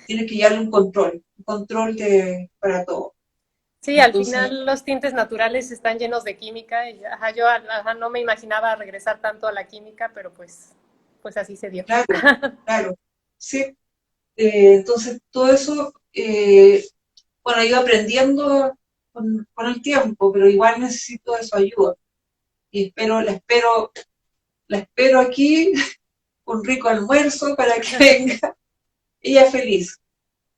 tienes que llevarle un control para todo. sí, al Entonces, final los tintes naturales están llenos de química y ajá, yo ajá, no me imaginaba regresar tanto a la química, pero pues así se dio. claro, claro, sí, entonces todo eso, bueno, he ido aprendiendo con el tiempo, pero igual necesito de su ayuda. Y la espero aquí, un rico almuerzo para que venga. Ella es feliz.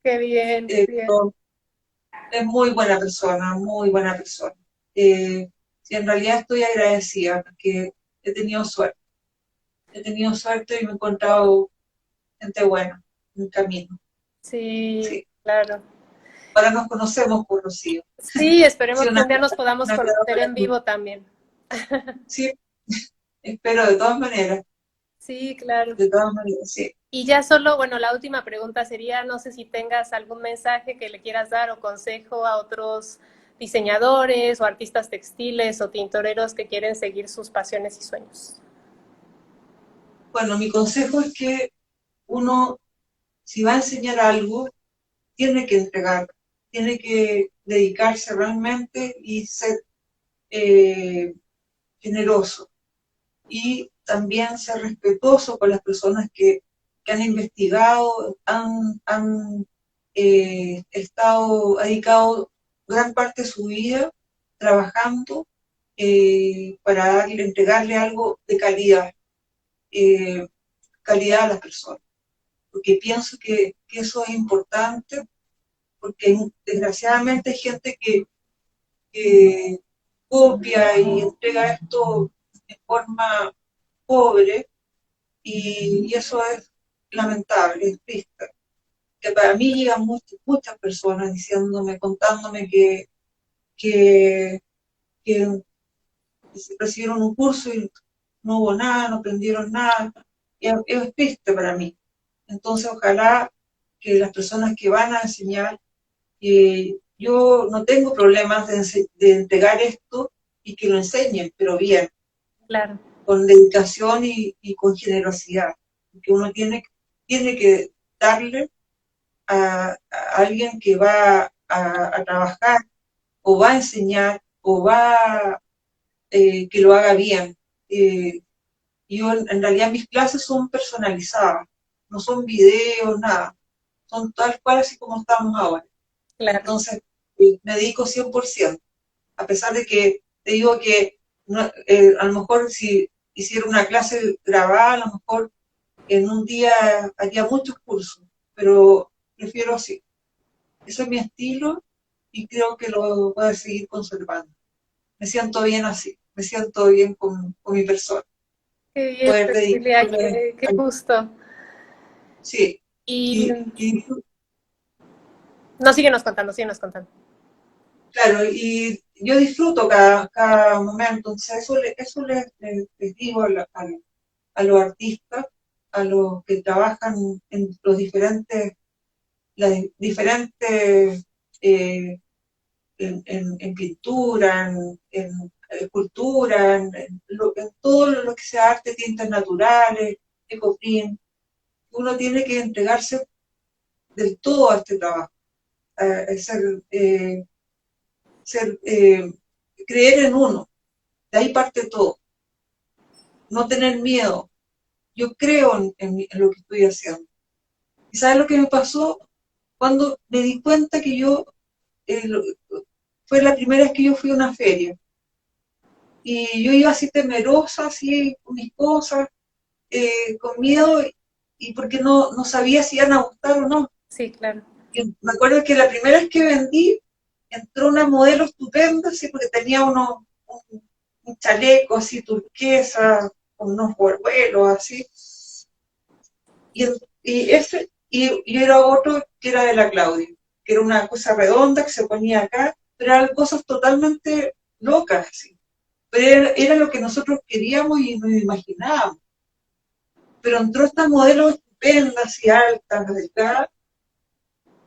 Qué bien, qué bien. No, es muy buena persona, muy buena persona. Eh, Sí, en realidad estoy agradecida porque he tenido suerte y me he encontrado gente buena en el camino. Sí, Sí, claro. ahora nos conocemos por Rocío. Sí, Sí, esperemos que un día nos podamos una clara conocer para en mí. vivo también. Sí, espero de todas maneras, Sí, claro. sí. Y ya solo, bueno, la última pregunta sería, no sé si tengas algún mensaje que le quieras dar o consejo a otros diseñadores o artistas textiles o tintoreros que quieren seguir sus pasiones y sueños. Bueno, mi consejo es que uno, si va a enseñar algo, tiene que entregar, tiene que dedicarse realmente y ser eh, generoso. Y también ser respetuoso con las personas que han investigado, han estado, ha dedicado gran parte de su vida trabajando para entregarle algo de eh, calidad a las personas. Porque pienso que eso es importante, porque desgraciadamente hay gente que copia y entrega esto de forma pobre y eso es lamentable, es triste. Que para mí llegan muchas personas diciéndome, contándome que, que recibieron un curso y no hubo nada, no aprendieron nada. Y es triste para mí. Entonces, ojalá que las personas que van a enseñar, yo no tengo problemas de entregar esto y que lo enseñen, pero bien, Claro, con dedicación y con generosidad. Porque uno tiene que darle a alguien que va a trabajar o va a enseñar o va que lo haga bien. Eh, yo en realidad mis clases son personalizadas, no son videos, nada, son tal cual así como estamos ahora. claro. Entonces me dedico 100%, a pesar de que te digo que no, a lo mejor si hiciera una clase grabada, a lo mejor en un día haría muchos cursos, pero prefiero así. Ese es mi estilo y creo que lo voy a seguir conservando. Me siento bien así, me siento bien con mi persona. Qué bien, Poder Cecilia, dedicarme, qué gusto. sí, Y y no, síguenos contando, síguenos contando. claro, y yo disfruto cada momento, entonces eso les digo a los artistas, a los que trabajan en los las diferentes eh, en pintura, en escultura, en todo lo que sea arte, tintas naturales, ecoprint. Uno tiene que entregarse del todo a este trabajo, a ser, creer en uno, de ahí parte todo, no tener miedo. Yo creo en lo que estoy haciendo. ¿Y sabes lo que me pasó? Cuando me di cuenta que eh, lo- fue la primera vez que yo fui a una feria y yo iba así temerosa, así con mis cosas, con miedo y porque no sabía si iban a gustar o no. Sí, claro. Y me acuerdo que la primera vez que vendí, entró una modelo estupenda, así, porque tenía un chaleco así turquesa, con unos vuelos así, y era otro que era de la Claudia, que era una cosa redonda que se ponía acá, pero eran cosas totalmente locas, así. Pero era lo que nosotros queríamos y nos imaginábamos. Pero entró esta modelo estupenda, así alta, delgada,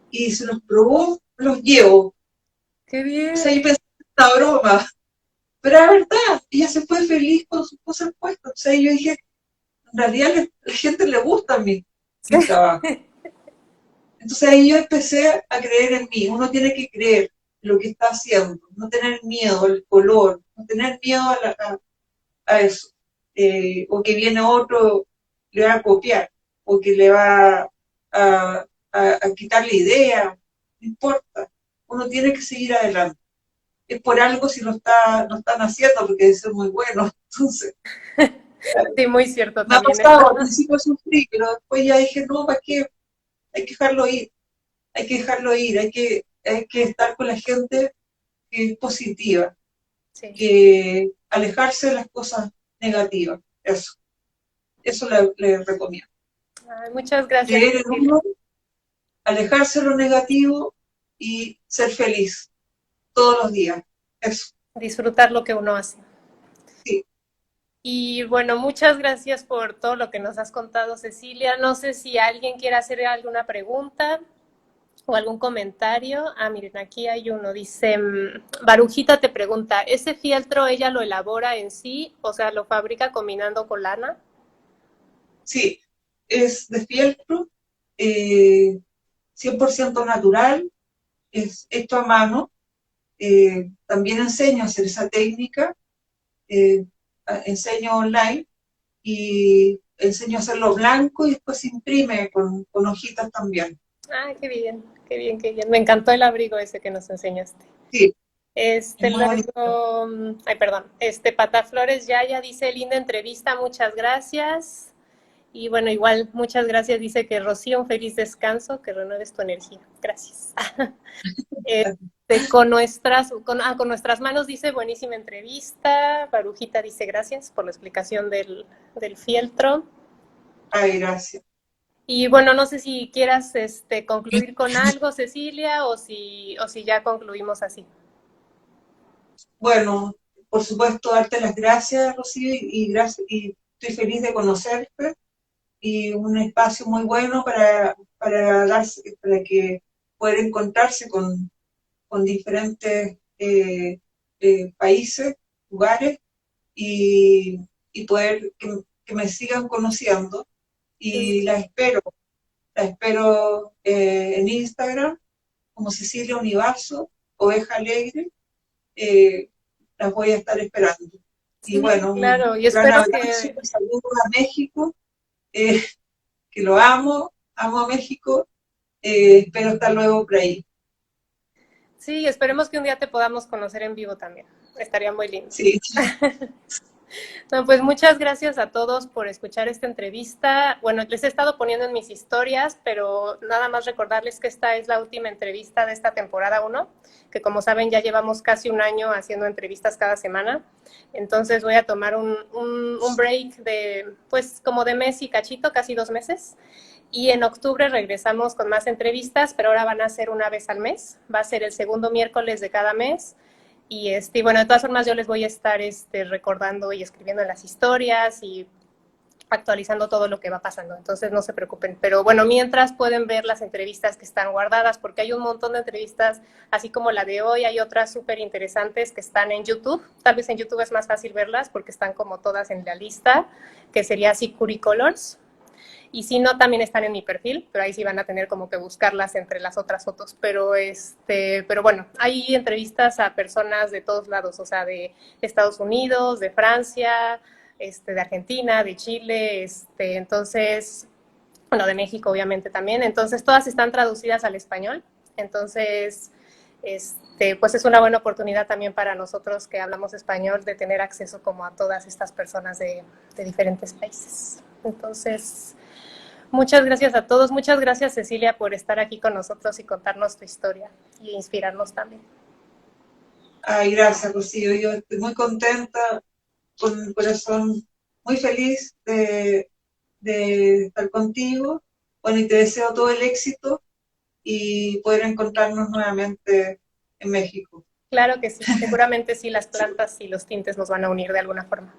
y se los probó, los llevo. Qué O sea, yo bien. pensé que era una broma, pero la verdad, ella se fue feliz con sus cosas puestas. O sea, yo dije, en realidad la gente le gusta mi trabajo. Entonces ahí yo empecé a creer en mí. Uno tiene que creer en lo que está haciendo, no tener miedo al color, no tener miedo a eso. O que viene otro, le va a copiar, o que le va a quitar la idea, no importa. Uno tiene que seguir adelante. Es por algo si lo están haciendo, porque debe ser muy bueno. Entonces, Sí, muy cierto me ha también eso. pasado, al principio sufrí, pero después ya dije, no, ¿para qué? Hay que dejarlo ir, hay que dejarlo ir, hay que estar con la gente que es positiva. Sí. que alejarse de las cosas negativas. Eso le recomiendo. Ay, muchas gracias, Creer en Cecilia. uno, alejarse de lo negativo y ser feliz todos los días. Eso, Disfrutar lo que uno hace. sí. Y bueno, muchas gracias por todo lo que nos has contado, Cecilia. No sé si alguien quiere hacer alguna pregunta o algún comentario. Ah, miren, aquí hay uno. Dice, Barujita te pregunta, ¿ese fieltro ella lo elabora en sí? O sea, ¿lo fabrica combinando con lana? Sí, es de fieltro, eh, 100% natural, es hecho a mano. También enseño a hacer esa técnica, eh, enseño online y enseño a hacerlo blanco y después se imprime con hojitas también. Ay, qué bien, qué bien, qué bien. Me encantó el abrigo ese que nos enseñaste. Sí, es muy bonito. Luego, ay, perdón, Pataflores ya dice, linda entrevista, muchas gracias. Y bueno, igual, muchas gracias, dice que Rocío, un feliz descanso, que renueves tu energía. Gracias. Con nuestras manos dice, buenísima entrevista. Barujita dice, gracias por la explicación del fieltro. Ay, gracias. Y bueno, no sé si quieras concluir con algo, Cecilia, o si ya concluimos así. Bueno, por supuesto, darte las gracias, Rocío, gracias, y estoy feliz de conocerte y un espacio muy bueno para que poder encontrarse con diferentes países, lugares y, y poder que me sigan conociendo. Y la espero en Instagram como Cecilia Universo, Oveja Alegre, eh, las voy a estar esperando. Y Sí, bueno, claro, y un gran espero abrazo, que, un saludo a México, eh, que lo amo a México, espero estar luego por ahí. sí, esperemos que un día te podamos conocer en vivo también. Estaría muy lindo. Sí, No, pues muchas gracias a todos por escuchar esta entrevista. Bueno, les he estado poniendo en mis historias, pero nada más recordarles que esta es la última entrevista de esta temporada 1, que como saben ya llevamos casi un año haciendo entrevistas cada semana. Entonces voy a tomar un break de, pues como de mes y cachito, casi 2 meses. Y en octubre regresamos con más entrevistas, pero ahora van a ser una vez al mes. Va a ser el segundo miércoles de cada mes. Y bueno, de todas formas yo les voy a estar recordando y escribiendo en las historias y actualizando todo lo que va pasando, entonces no se preocupen. Pero bueno, mientras pueden ver las entrevistas que están guardadas, porque hay un montón de entrevistas, así como la de hoy, hay otras súper interesantes que están en YouTube. Tal vez en YouTube es más fácil verlas porque están como todas en la lista, que sería así Curicolors. Y si no, también están en mi perfil, pero ahí sí van a tener como que buscarlas entre las otras fotos. Pero bueno, hay entrevistas a personas de todos lados, o sea, de Estados Unidos, de Francia, de Argentina, de Chile, entonces, bueno, de México obviamente también. Entonces, todas están traducidas al español. Entonces, pues es una buena oportunidad también para nosotros que hablamos español de tener acceso como a todas estas personas de diferentes países. Entonces, muchas gracias a todos. Muchas gracias, Cecilia, por estar aquí con nosotros y contarnos tu historia y inspirarnos también. ay, gracias, Rocío. Yo estoy muy contenta, con el corazón muy feliz de estar contigo. Bueno, y te deseo todo el éxito y poder encontrarnos nuevamente en México. Claro que sí, seguramente sí, las plantas y los tintes nos van a unir de alguna forma.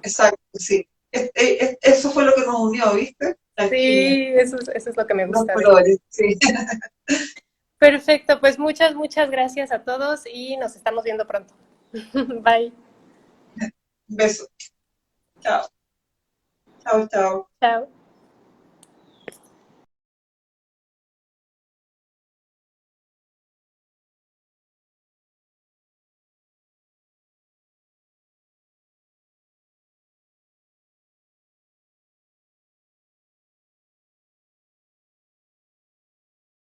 Exacto, sí. Eso fue lo que nos unió, ¿viste? La alquimia, Sí, eso es lo que me los gusta de. colores, sí. Perfecto, pues muchas gracias a todos y nos estamos viendo pronto. Bye. Un beso. Chao, chao, chao. Chao.